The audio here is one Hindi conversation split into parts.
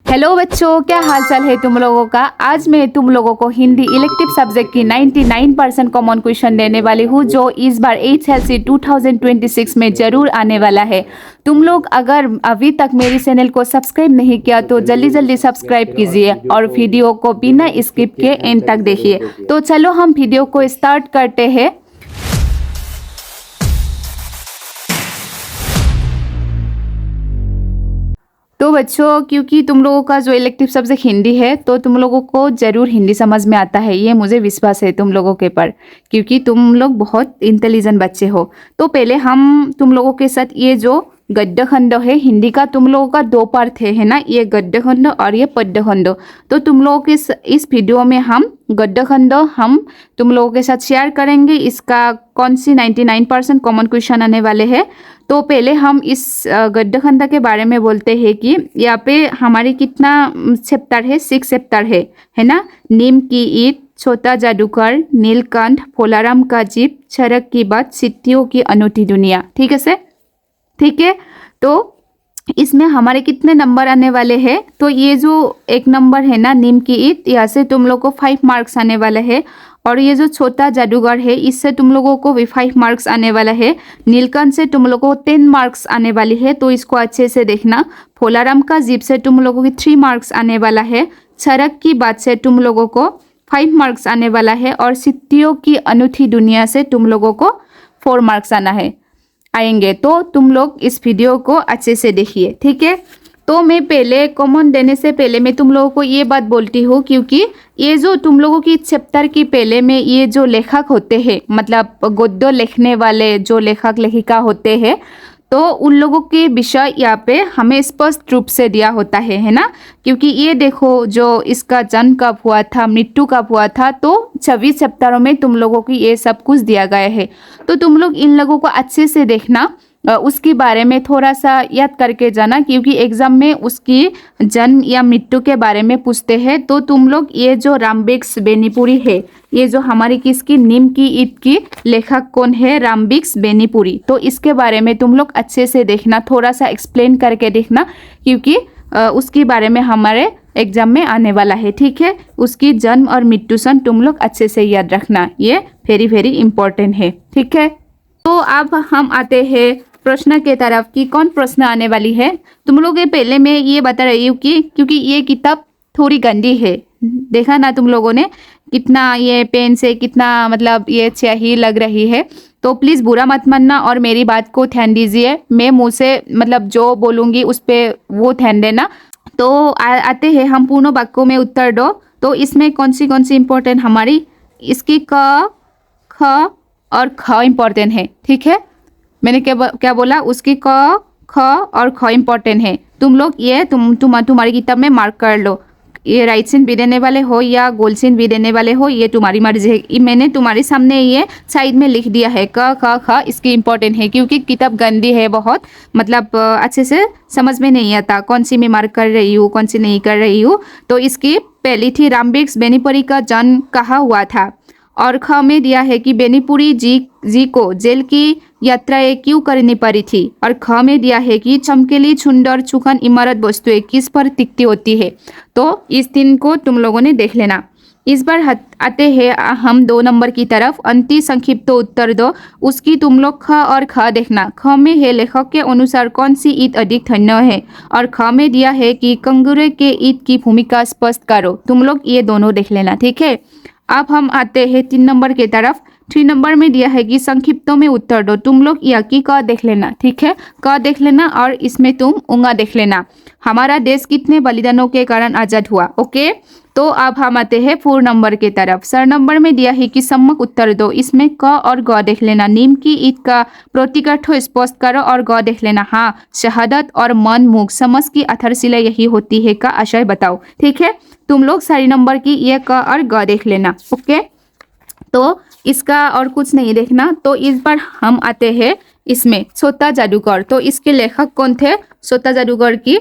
हेलो बच्चों, क्या हाल चाल है तुम लोगों का। आज मैं तुम लोगों को हिंदी इलेक्टिव सब्जेक्ट की 99% कॉमन क्वेश्चन देने वाली हूँ, जो इस बार HLC 2026 में जरूर आने वाला है। तुम लोग अगर अभी तक मेरी चैनल को सब्सक्राइब नहीं किया तो जल्दी जल्दी सब्सक्राइब कीजिए और वीडियो को बिना स्किप के एंड तक देखिए। तो चलो हम वीडियो को स्टार्ट करते हैं। तो बच्चों, क्योंकि तुम लोगों का जो इलेक्टिव सब्जेक्ट हिंदी है तो तुम लोगों को ज़रूर हिंदी समझ में आता है, ये मुझे विश्वास है तुम लोगों के पर, क्योंकि तुम लोग बहुत इंटेलिजेंट बच्चे हो। तो पहले हम तुम लोगों के साथ ये जो गद्य खंड है हिंदी का, तुम लोगों का दो पार्ट है ना, ये गद्य खंड और ये पद्य खंड। तो तुम लोगों के इस वीडियो में हम गद्य खंड हम तुम लोगों के साथ शेयर करेंगे। इसका कौन सी 99% कॉमन क्वेश्चन आने वाले हैं। तो पहले हम इस गद्य खंड के बारे में बोलते हैं कि यहाँ पे हमारी कितना चैप्टर है, 6 चैप्टर है ना। नीम की ईंट, छोटा जादूगर, नीलकंठ, फोलाराम का जीप, चरक की बात, सिद्धियों की अनूठी दुनिया। ठीक है से, ठीक है। तो इसमें हमारे कितने नंबर आने वाले हैं, तो ये जो एक नंबर है ना नीम की ईंट, यहाँ से तुम लोग को 5 मार्क्स आने वाले हैं। और ये जो छोटा जादूगर है इससे तुम लोगों को भी 5 मार्क्स आने वाला है। नीलकंठ से तुम लोगों को 10 मार्क्स आने वाली है, तो इसको अच्छे से देखना। फोलाराम का जीप से तुम लोगों की 3 मार्क्स आने वाला है। चरक की बात से तुम लोगों को 5 मार्क्स आने वाला है। और सिद्धियों की अनूठी दुनिया से तुम लोगों को 4 मार्क्स आएंगे। तो तुम लोग इस वीडियो को अच्छे से देखिए, ठीक है। तो मैं पहले कॉमन देने से पहले मैं तुम लोगों को ये बात बोलती हूँ, क्योंकि ये जो तुम लोगों की चैप्टर की पहले में ये जो लेखक होते हैं, मतलब गद्य लिखने वाले जो लेखक लेखिका होते हैं, तो उन लोगों के विषय यहाँ पे हमें स्पष्ट रूप से दिया होता है ना। क्योंकि ये देखो जो इसका जन्म कब हुआ था, मृत्यु कब हुआ था, तो 26 चैप्टरों में तुम लोगों की ये सब कुछ दिया गया है। तो तुम लोग इन लोगों को अच्छे से देखना, उसके बारे में थोड़ा सा याद करके जाना, क्योंकि एग्जाम में उसकी जन्म या मृत्यु के बारे में पूछते हैं। तो तुम लोग ये जो रामबिक्स बेनीपुरी है, ये जो हमारी किसकी नीम की ईंट की लेखक कौन है, रामबिक्स बेनीपुरी, तो इसके बारे में तुम लोग अच्छे से देखना, थोड़ा सा एक्सप्लेन करके देखना, क्योंकि उसके बारे में हमारे एग्जाम में आने वाला है, ठीक है। उसकी जन्म और मृत्यु सन तुम लोग अच्छे से याद रखना, ये वेरी वेरी इंपॉर्टेंट है, ठीक है। तो अब हम आते हैं प्रश्न के तरफ कि कौन प्रश्न आने वाली है। तुम लोग पहले मैं ये बता रही हूँ कि क्योंकि ये किताब थोड़ी गंदी है, देखा ना तुम लोगों ने कितना ये पेन से कितना मतलब ये स्याही लग रही है। तो प्लीज़ बुरा मत मानना और मेरी बात को ध्यान दीजिए। मैं मुँह से मतलब जो बोलूँगी उस पर वो ध्यान देना। तो आते हैं हम पूर्ण वाक्यों में उत्तर दो। तो इसमें कौन सी इंपॉर्टेंट हमारी, इसकी क, ख और ख इम्पॉर्टेंट है, ठीक है। मैंने क्या बोला, उसकी क, ख और ख इम्पॉर्टेंट है। तुम लोग ये तुम्हारी किताब में मार्क कर लो। ये राइट साइन भी देने वाले हो या गोल साइन भी देने वाले हो, ये तुम्हारी मर्जी है। मैंने तुम्हारे सामने ये साइड में लिख दिया है, क, ख, ख इसकी इम्पोर्टेंट है, क्योंकि किताब गंदी है बहुत, मतलब अच्छे से समझ में नहीं आता कौन सी मैं मार्क कर रही हूँ कौन सी नहीं कर रही हूँ। तो इसकी पहली थी रामबिक्स बेनीपुरी का जन्म कहाँ हुआ था, और ख में दिया है कि बेनीपुरी जी को जेल की यात्राएं क्यों करनी पड़ी थी, और ख में दिया है कि चमकीली सुंदर चुखन इमारत वस्तुएं किस पर टिकती होती है। तो इस दिन को तुम लोगों ने देख लेना। इस बार आते हैं हम 2 नंबर की तरफ। अंति संक्षिप्त उत्तर दो, उसकी तुम लोग ख और ख देखना। ख में है लेखक के अनुसार कौन सी ईंट अधिक धन्य है, और ख में दिया है कि कंगूरे के ईंट की भूमिका स्पष्ट करो। तुम लोग ये दोनों देख लेना, ठीक है। अब हम आते हैं 3 नंबर की तरफ। 3 नंबर में दिया है कि संक्षिप्तों में उत्तर दो। तुम लोग यह की क देख लेना, ठीक है। क देख लेना और इसमें तुम उंगा देख लेना। हमारा देश कितने बलिदानों के कारण आजाद हुआ, ओके। तो अब हम आते हैं 4 नंबर की तरफ। 4 नंबर में दिया है कि सम्यक उत्तर दो। इसमें क और ग देख लेना। नीम की ईंट का प्रतिकर्थ स्पष्ट करो और ग देख लेना। हाँ, शहादत और मन मुख समझ की आधारशिला यही होती है का आशय बताओ, ठीक है। तुम लोग 4 नंबर की ये क और ग देख लेना, ओके। तो इसका और कुछ नहीं देखना। तो इस बार हम आते हैं इसमें छोटा जादूगर। तो इसके लेखक कौन थे, छोटा जादूगर की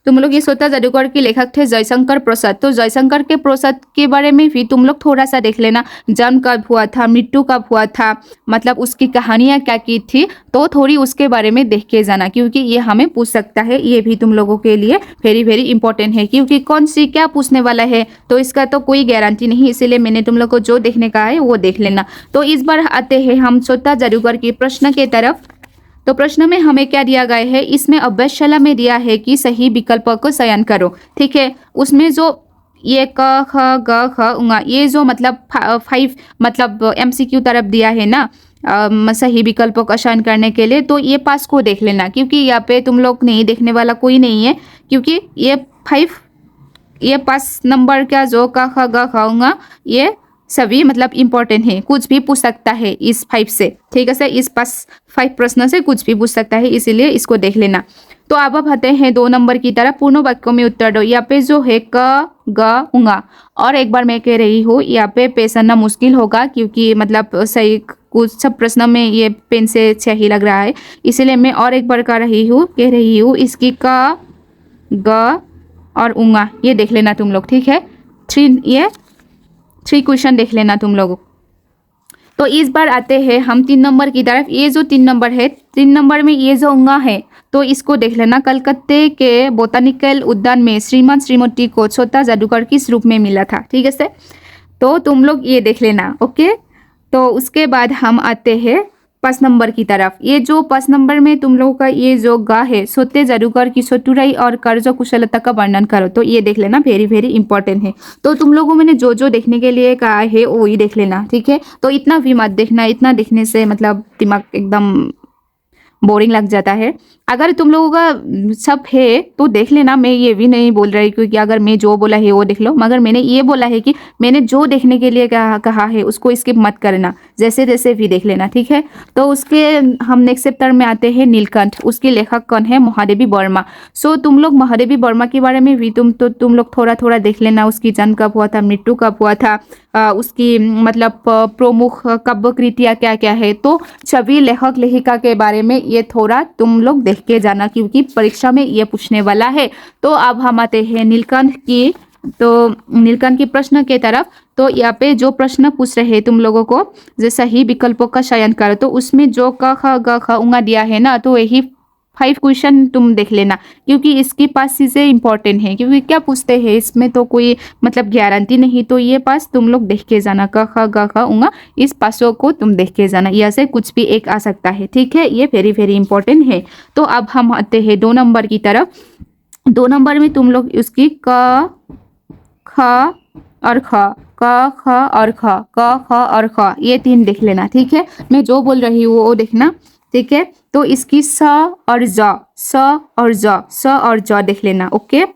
तुम लोग ये सोता जादूगर के लेखक थे जयशंकर प्रसाद। तो जयशंकर के प्रसाद के बारे में भी तुम लोग थोड़ा सा देख लेना, जन्म कब हुआ था, मृत्यु कब हुआ था, मतलब उसकी कहानियाँ क्या की थी, तो थोड़ी उसके बारे में देख के जाना, क्योंकि ये हमें पूछ सकता है। ये भी तुम लोगों के लिए वेरी वेरी इंपॉर्टेंट है, क्योंकि कौन सी क्या पूछने वाला है तो इसका तो कोई गारंटी नहीं, इसीलिए मैंने तुम लोग को जो देखने का है वो देख लेना। तो इस बार आते हैं हम सोता जादूगर के प्रश्न के तरफ। तो प्रश्न में हमें क्या दिया गया है, इसमें अभ्यासशाला में दिया है कि सही विकल्प को चयन करो। ठीक है, उसमें जो ये क ख ग ख उंगा, ये जो मतलब 5 मतलब MCQ तरफ दिया है ना, सही विकल्पों का चयन करने के लिए, तो ये पास को देख लेना, क्योंकि यहाँ पे तुम लोग नहीं देखने वाला कोई नहीं है, क्योंकि ये 5 नंबर का जो क ख ग ख उंगा, ये सभी मतलब इम्पोर्टेंट है, कुछ भी पूछ सकता है इस 5 से। ठीक है सर, इस 5 प्रश्न से कुछ भी पूछ सकता है, इसीलिए इसको देख लेना। तो अब आते हैं 2 नंबर की तरफ, पूर्ण वाक्यों में उत्तर दो। यहाँ पे जो है क ग उंगा, और एक बार मैं कह रही हूँ यहाँ पे पेश करना मुश्किल होगा, क्योंकि मतलब सही कुछ सब प्रश्न में ये पेन से सही लग रहा है, इसीलिए मैं और एक बार कह रही हूँ इसकी क ग और उंगा ये देख लेना तुम लोग। ठीक है, 3 क्वेश्चन देख लेना तुम लोग। तो इस बार आते हैं हम 3 नंबर की तरफ। ये जो 3 नंबर है, 3 नंबर में ये जो उंगा है, तो इसको देख लेना। कलकत्ते के बोटानिकल उद्यान में श्रीमान श्रीमती को छोटा जादूगर किस रूप में मिला था। ठीक है सर, तो तुम लोग ये देख लेना। ओके, तो उसके बाद हम आते हैं 5 नंबर की तरफ। ये जो 5 नंबर में तुम लोगों का ये जो गा है, सोते जादूगर की चतुराई और कार्य कुशलता का वर्णन करो, तो ये देख लेना, वेरी वेरी इंपॉर्टेंट है। तो तुम लोगों मैंने जो जो देखने के लिए कहा है वो ही देख लेना। ठीक है, तो इतना भी मत देखना, इतना देखने से मतलब दिमाग एकदम बोरिंग लग जाता है। अगर तुम लोगों का सब है तो देख लेना, मैं ये भी नहीं बोल रही क्योंकि अगर मैं जो बोला है वो देख लो, मगर मैंने ये बोला है कि मैंने जो देखने के लिए कहा है उसको स्किप मत करना, जैसे जैसे भी देख लेना। ठीक है, तो उसके हम नेक्स्ट चैप्टर में आते हैं नीलकंठ। उसके लेखक कौन है, महादेवी वर्मा। सो तुम लोग महादेवी वर्मा के बारे में भी तुम लोग थोड़ा थोड़ा देख लेना, उसकी जन्म कब हुआ था, मृत्यु कब हुआ था, उसकी मतलब प्रमुख काव्य कृतियाँ क्या क्या है, तो सभी लेखक लेखिका के बारे में ये थोड़ा तुम लोग देख के जाना, क्योंकि परीक्षा में ये पूछने वाला है। तो अब हम आते हैं नीलकंठ की प्रश्न के तरफ। तो यहाँ पे जो प्रश्न पूछ रहे हैं तुम लोगों को, जैसा ही विकल्पों का चयन करो, तो उसमें जो क ख ग ख उंगा दिया है ना, तो यही 5 क्वेश्चन तुम देख लेना, क्योंकि इसकी 5 चीज़ें इंपॉर्टेंट है, क्योंकि क्या पूछते हैं इसमें तो कोई मतलब गारंटी नहीं, तो ये 5 तुम लोग देख के जाना, क ख ग ख उंगा, इस 5 को तुम देख के जाना, यहाँ से कुछ भी एक आ सकता है। ठीक है, ये वेरी वेरी इंपॉर्टेंट है। तो अब हम आते हैं 2 नंबर की तरफ। 2 नंबर में तुम लोग उसकी क ख और ख, क ख और ख, क ख और ख, ये 3 देख लेना। ठीक है, मैं जो बोल रही हूँ वो देखना। ठीक है, तो इसकी स और ज देख लेना। ओके,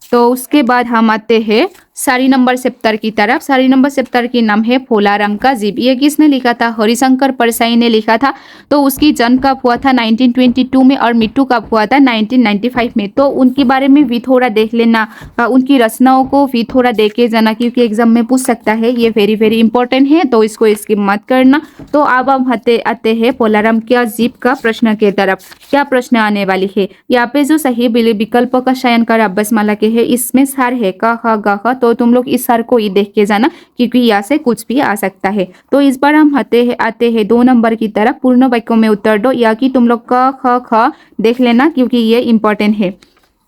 तो उसके बाद हम आते हैं सारी नंबर चैप्टर की तरफ। सारी नंबर चैप्टर की नाम है फूला रंग का जीव। ये किसने लिखा था, हरिशंकर परसाई ने लिखा था। तो उसकी जन्म कब हुआ था, 1922 में, और मृत्यु कब हुआ था, 1995 में। तो उनके बारे में भी थोड़ा देख लेना, उनकी रचनाओं को भी थोड़ा देख के जाना, क्योंकि एग्जाम में पूछ सकता है, ये वेरी वेरी इंपॉर्टेंट है, तो इसको स्किप मत करना। तो अब हम आते हैं पोलाराम का जीव का प्रश्न के तरफ। क्या प्रश्न आने वाली है, यहाँ पे जो सही विकल्पों का चयन कर अभ्यासमाला के है, इसमें सार है क ख ग ख, तो तुम लोग इस सार को ही देख के जाना, क्योंकि यहाँ से कुछ भी आ सकता है। तो इस बार हम आते हैं 2 नंबर की तरफ। पूर्ण वाक्यों में उत्तर दो, या कि तुम लोग क ख ख देख लेना, क्योंकि ये इंपॉर्टेंट है।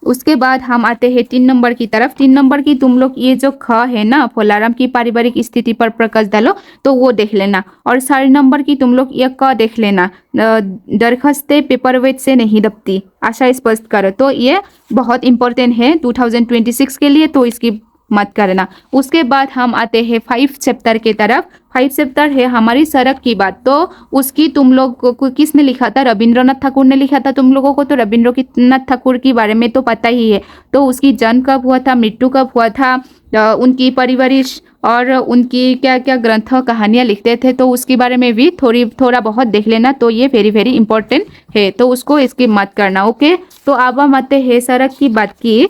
उसके बाद हम आते हैं 3 नंबर की तरफ। 3 नंबर की तुम लोग ये जो ख है ना, फुलाराम की पारिवारिक स्थिति पर प्रकाश डालो, तो वो देख लेना। और 4 नंबर की तुम लोग ये क देख लेना, दरखास्तें पेपरवेट से नहीं दबती, आशा स्पष्ट करो, तो ये बहुत इंपॉर्टेंट है 2026 के लिए, तो इसकी मत करना। उसके बाद हम आते हैं 5 चैप्टर के तरफ। 5 चैप्टर है हमारी सड़क की बात। तो उसकी तुम लोग को किसने लिखा था, रविंद्रनाथ ठाकुर ने लिखा था। तुम लोगों को तो रविंद्रनाथ ठाकुर के बारे में तो पता ही है। तो उसकी जन्म कब हुआ था, मृत्यु कब हुआ था, उनकी परिवरिश और उनकी क्या क्या ग्रंथ कहानियाँ लिखते थे, तो उसके बारे में भी थोड़ा बहुत देख लेना। तो ये वेरी वेरी इंपॉर्टेंट है, तो उसको इसकी मत करना। ओके, तो अब हम आते हैं सड़क की बात की।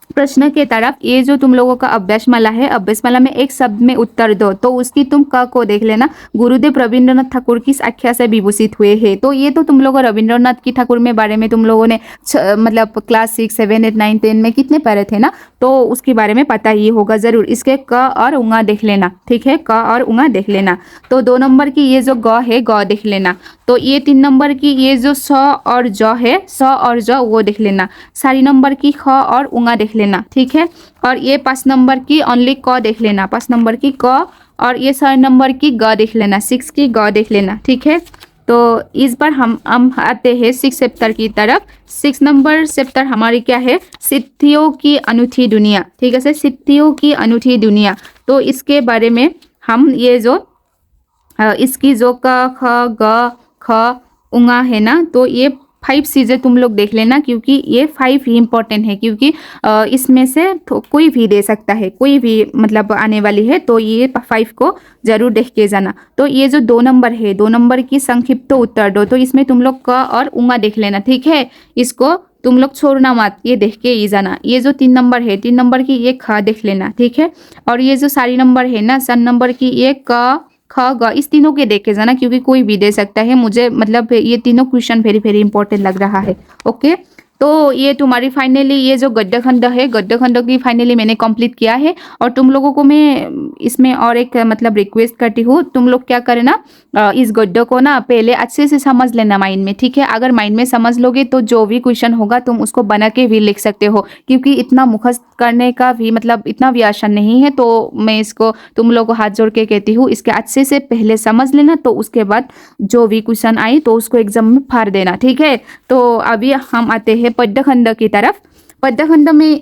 प्रश्न के तरफ ये जो तुम लोगों का अभ्यासमाला है, अभ्यासमाला में एक शब्द में उत्तर दो, तो उसकी तुम क को देख लेना। गुरुदेव रविंद्रनाथ ठाकुर किस आख्या से विभूषित हुए हैं, तो ये तो तुम लोगों रविंद्रनाथ की ठाकुर में बारे में तुम लोगों ने मतलब क्लास 6, 7, 8, 9, 10 में कितने पढ़े थे ना, तो उसके बारे में पता ही होगा ज़रूर। इसके क और उंगा देख लेना, ठीक है, क और उंगा देख लेना। तो 2 नंबर की ये जो ग है, ग देख लेना। तो ये 3 नंबर की ये जो स और ज है, स और ज वो देख लेना। 4 नंबर की ख और उंगा देख लेना, ठीक है। और ये 5 नंबर की ओनली क देख लेना, 5 नंबर की क, और ये 6 नंबर की ग देख लेना, 6 की ग देख लेना, ठीक है। तो इस बार हम आते हैं 6 चैप्टर की तरफ। 6 नंबर चैप्टर हमारी क्या है, सिद्धियों की अनूठी दुनिया, ठीक है, सिद्धियों की अनूठी दुनिया। तो इसके बारे में हम ये जो इसकी जो क ख ग ख उंगा है ना, तो ये 5 चीज़ें तुम लोग देख लेना, क्योंकि ये 5 ही इम्पोर्टेंट है, क्योंकि इसमें से कोई भी दे सकता है, कोई भी मतलब आने वाली है, तो ये 5 को ज़रूर देख के जाना। तो ये जो 2 नंबर है, 2 नंबर की संक्षिप्त उत्तर दो, तो इसमें तुम लोग क और उंगा देख लेना, ठीक है। इसको तुम लोग छोड़ना मत, ये देख के ही जाना। ये जो 3 नंबर है, 3 नंबर की ये ख देख लेना, ठीक है। और ये जो 4 नंबर है ना, 4 नंबर की ये क ख ग, इस तीनों के देख के जाना, क्योंकि कोई भी दे सकता है। मुझे मतलब ये तीनों क्वेश्चन वेरी वेरी इंपॉर्टेंट लग रहा है, ओके। तो ये तुम्हारी फाइनली ये जो गद्य खंड है, गद्य खंड की फाइनली मैंने कंप्लीट किया है। और तुम लोगों को मैं इसमें और एक मतलब रिक्वेस्ट करती हूँ, तुम लोग क्या करना, इस गद्य को ना पहले अच्छे से समझ लेना माइंड में, ठीक है। अगर माइंड में समझ लोगे तो जो भी क्वेश्चन होगा तुम उसको बना के भी लिख सकते हो, क्योंकि इतना मुखस्त करने का भी मतलब इतना भी आसान नहीं है। तो मैं इसको तुम लोग को हाथ जोड़ के कहती हूँ, इसके अच्छे से पहले समझ लेना, तो उसके बाद जो भी क्वेश्चन आए तो उसको एग्जाम में फाड़ देना, ठीक है। तो अभी हम आते हैं पद्य खंड की तरफ। पद्य खंड में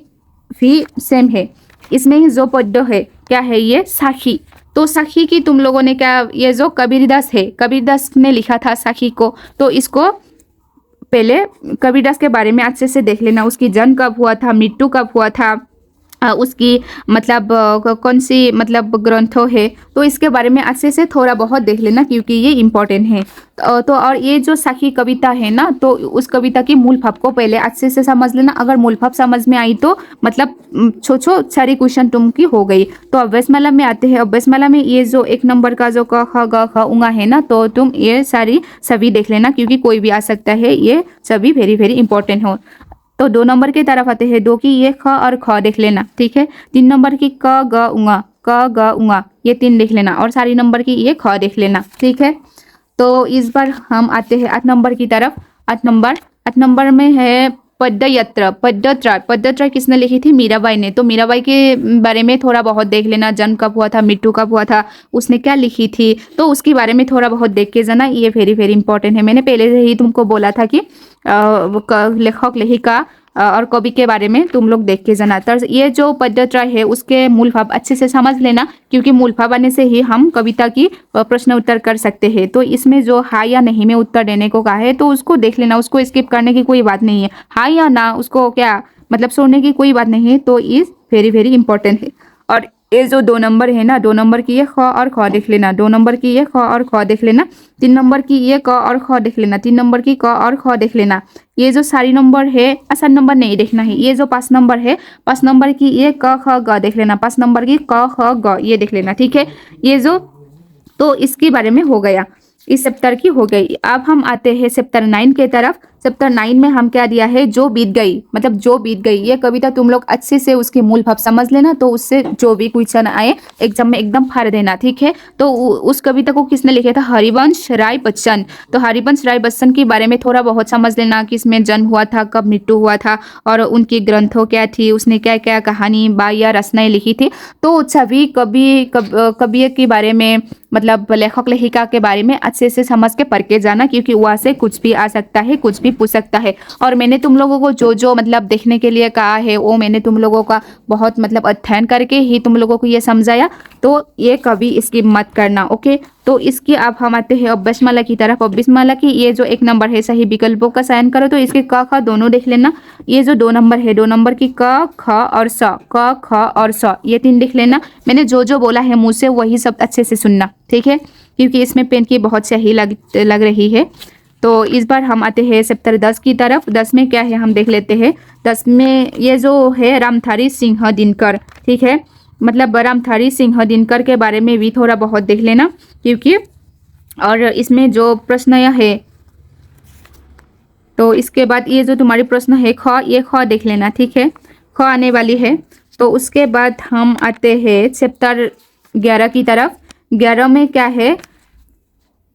भी सेम है, इसमें जो पद्य है क्या है, ये साखी। तो साखी की तुम लोगों ने क्या, ये जो कबीरदास है, कबीरदास ने लिखा था साखी को, तो इसको पहले कबीरदास के बारे में अच्छे से देख लेना। उसकी जन्म कब हुआ था, मृत्यु कब हुआ था, उसकी मतलब कौन सी मतलब ग्रंथों है, तो इसके बारे में अच्छे से थोड़ा बहुत देख लेना, क्योंकि ये इम्पोर्टेंट है। तो और ये जो साखी कविता है ना, तो उस कविता की मूल भाव को पहले अच्छे से समझ लेना। अगर मूल भाव समझ में आई तो मतलब सारी क्वेश्चन तुमकी हो गई। तो अभ्यासमाला में आते हैं। अभ्यासमाला में ये जो 1 नंबर का जो क ख ग ख उंगा है ना, तो तुम ये सारी सभी देख लेना, क्योंकि कोई भी आ सकता है, ये सभी वेरी वेरी इंपॉर्टेंट हो। तो 2 नंबर की तरफ आते हैं। 2 की ये ख और ख देख लेना, ठीक है। 3 नंबर की क ग उंगा, क ग उंगा, ये 3 देख लेना। और 4 नंबर की ये ख देख लेना, ठीक है। तो इस बार हम आते हैं 8 नंबर की तरफ। 8 नंबर में है पद्यत्र। पद्यत्र किसने लिखी थी, मीराबाई ने। तो मीराबाई के बारे में थोड़ा बहुत देख लेना, जन्म कब हुआ था, मृत्यु कब हुआ था, उसने क्या लिखी थी, तो उसके बारे में थोड़ा बहुत देख के जाना। ये वेरी वेरी इंपॉर्टेंट है। मैंने पहले से ही तुमको बोला था कि लेखक लेखिका और कवि के बारे में तुम लोग देख के जाना। तो ये जो पद्यत्रय है उसके मूल भाव अच्छे से समझ लेना, क्योंकि मूल भाव आने से ही हम कविता की प्रश्न उत्तर कर सकते हैं। तो इसमें जो हाँ या नहीं में उत्तर देने को कहा है, तो उसको देख लेना, उसको स्किप करने की कोई बात नहीं है। हाँ या ना उसको क्या मतलब छोड़ने की कोई बात नहीं है। तो इस वेरी वेरी इंपॉर्टेंट है। और ये जो 2 नंबर है ना, 2 नंबर की ये ख और ख देख लेना, 2 नंबर की ये ख और ख देख लेना। 3 नंबर की ये क और ख देख लेना, 3 नंबर की क और ख देख लेना। ये जो 4 नंबर है, 4 नंबर नहीं देखना है। ये जो 5 नंबर है, 5 नंबर की ये क ख ग देख लेना, 5 नंबर की क ख ग ये देख लेना, ठीक है। ये जो तो इसके बारे में हो गया, इस चैप्टर की हो गई। अब हम आते हैं चैप्टर 9 के तरफ। चैप्टर 9 में हम क्या दिया है, जो बीत गई, मतलब जो बीत गई। ये कविता तुम लोग अच्छे से उसके मूल भाव समझ लेना, तो उससे जो भी क्वेश्चन आए एग्जाम में एकदम फाड़ देना, ठीक है। तो उस कविता को किसने लिखा था, हरिवंश राय बच्चन। तो हरिवंश राय बच्चन के बारे में थोड़ा बहुत समझ लेना, कि इसमें जन्म हुआ था, कब मृत्यु हुआ था, और उनकी ग्रंथों क्या थी, उसने क्या क्या कहानी या रचनाएं लिखी थी। तो सभी कवि के बारे में मतलब लेखक लेखिका के बारे में अच्छे से समझ के पढ़ के जाना, क्योंकि वहाँ से कुछ भी आ सकता है, कुछ भी पूछ सकता है। और मैंने तुम लोगों को जो जो मतलब देखने के लिए कहा है, वो मैंने तुम लोगों का बहुत मतलब अध्ययन करके ही तुम लोगों को ये समझाया। तो ये कभी स्किप मत करना, ओके। तो इसकी अब हम आते हैं अभ्यासमाला की तरफ। अभ्यासमाला की ये जो 1 नंबर है, सही विकल्पों का चयन करो, तो इसके क ख दोनों देख लेना। ये जो 2 नंबर है, 2 नंबर की क ख और स, क ख और स, ये 3 देख लेना। मैंने जो जो बोला है मुझसे वही सब अच्छे से सुनना, ठीक है, क्योंकि इसमें पेन की बहुत सही लग रही है। तो इस बार हम आते हैं चैप्टर 10 की तरफ। 10 में क्या है हम देख लेते हैं। 10 में ये जो है रामधारी सिंह दिनकर, ठीक है, मतलब रामधारी सिंह दिनकर के बारे में भी थोड़ा बहुत देख लेना, क्योंकि और इसमें जो प्रश्न यह है, तो इसके बाद ये जो तुम्हारी प्रश्न है ख, ये ख देख लेना, ठीक है, ख आने वाली है। तो उसके बाद हम आते हैं चैप्टर 11 की तरफ। 11 में क्या है,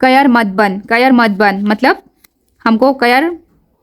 कयर मत बन। कयर मत बन मतलब हमको कयर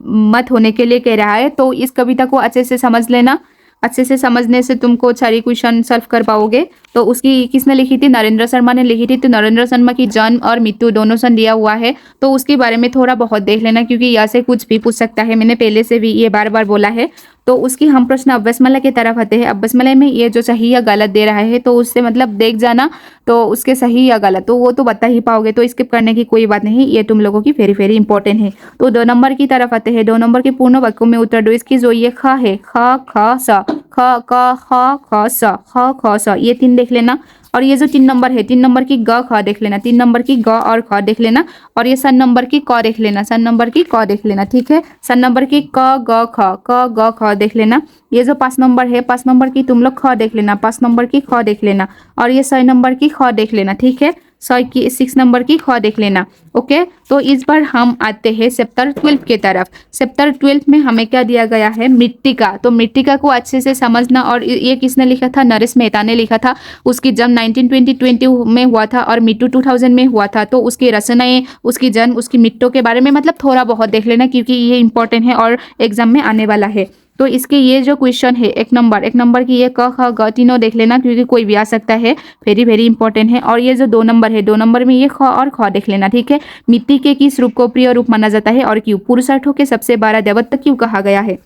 मत होने के लिए कह रहा है। तो इस कविता को अच्छे से समझ लेना, अच्छे से समझने से तुमको सारी क्वेश्चन सॉल्व कर पाओगे। तो उसकी किसने लिखी थी, नरेंद्र शर्मा ने लिखी थी। तो नरेंद्र शर्मा की जन्म और मृत्यु दोनों सन दिया हुआ है, तो उसके बारे में थोड़ा बहुत देख लेना, क्योंकि यहाँ से कुछ भी पूछ सकता है। मैंने पहले से भी ये बार बार बोला है। तो उसकी हम प्रश्न अभ्यासमाला की तरफ आते हैं। अभ्यासमाला में ये जो सही या गलत दे रहा है, तो उससे मतलब देख जाना, तो उसके सही या गलत तो वो तो बता ही पाओगे, तो स्किप करने की कोई बात नहीं। ये तुम लोगों की वेरी वेरी इंपॉर्टेंट है। तो 2 नंबर की तरफ आते हैं। 2 नंबर के पूर्ण वाक्यों में उत्तर दो। इसकी जो ये ख है, ख ख स, ख क ख ख स, ख ख स, ये 3 देख लेना। और ये जो 3 नंबर है, 3 नंबर की ग ख देख लेना, 3 नंबर की ग और ख देख लेना। और ये सन नंबर की क देख लेना, सन नंबर की क देख लेना, ठीक है। सन नंबर की क ग ख, क ग ख देख लेना। ये जो 5 नंबर है, 5 नंबर की तुम लोग ख देख लेना, 5 नंबर की ख देख लेना। और ये 6 नंबर की ख देख लेना, ठीक है। 6 नंबर की ख देख लेना। ओके, तो इस बार हम आते हैं चैप्टर 12 की तरफ। चैप्टर 12 में हमें क्या दिया गया है, मृत्तिका। तो मृत्तिका को अच्छे से समझना। और ये किसने लिखा था, नरेश मेहता ने लिखा था। उसकी जन्म 1920 में हुआ था और मृत्यु 2000 में हुआ था। तो उसकी रचनाएं, उसकी जन्म, उसकी मृत्यु के बारे में मतलब थोड़ा बहुत देख लेना, क्योंकि ये इंपॉर्टेंट है और एग्जाम में आने वाला है। तो इसके ये जो क्वेश्चन है, 1 नंबर की ये क ख ग तीनों देख लेना, क्योंकि कोई भी आ सकता है, वेरी वेरी इंपॉर्टेंट है। और ये जो 2 नंबर है, 2 नंबर में ये ख और ख देख लेना, ठीक है। मिट्टी के किस रूप को प्रिय रूप माना जाता है और क्यों? पुरुषार्थों के सबसे बड़ा देवत्व क्यों कहा गया है?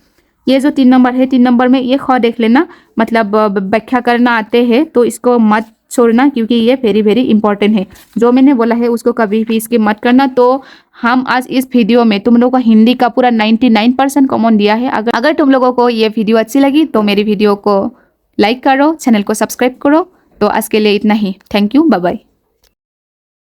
ये जो 3 नंबर है, 3 नंबर में ये ख देख लेना, मतलब व्याख्या करना आते हैं, तो इसको मत छोड़ना, क्योंकि ये वेरी वेरी इंपॉर्टेंट है। जो मैंने बोला है उसको कभी भी स्किप मत करना। तो हम आज इस वीडियो में तुम लोगों को हिंदी का पूरा 99% कॉमन दिया है। अगर तुम लोगों को ये वीडियो अच्छी लगी तो मेरी वीडियो को लाइक करो, चैनल को सब्सक्राइब करो। तो आज के लिए इतना ही। Thank you, bye bye.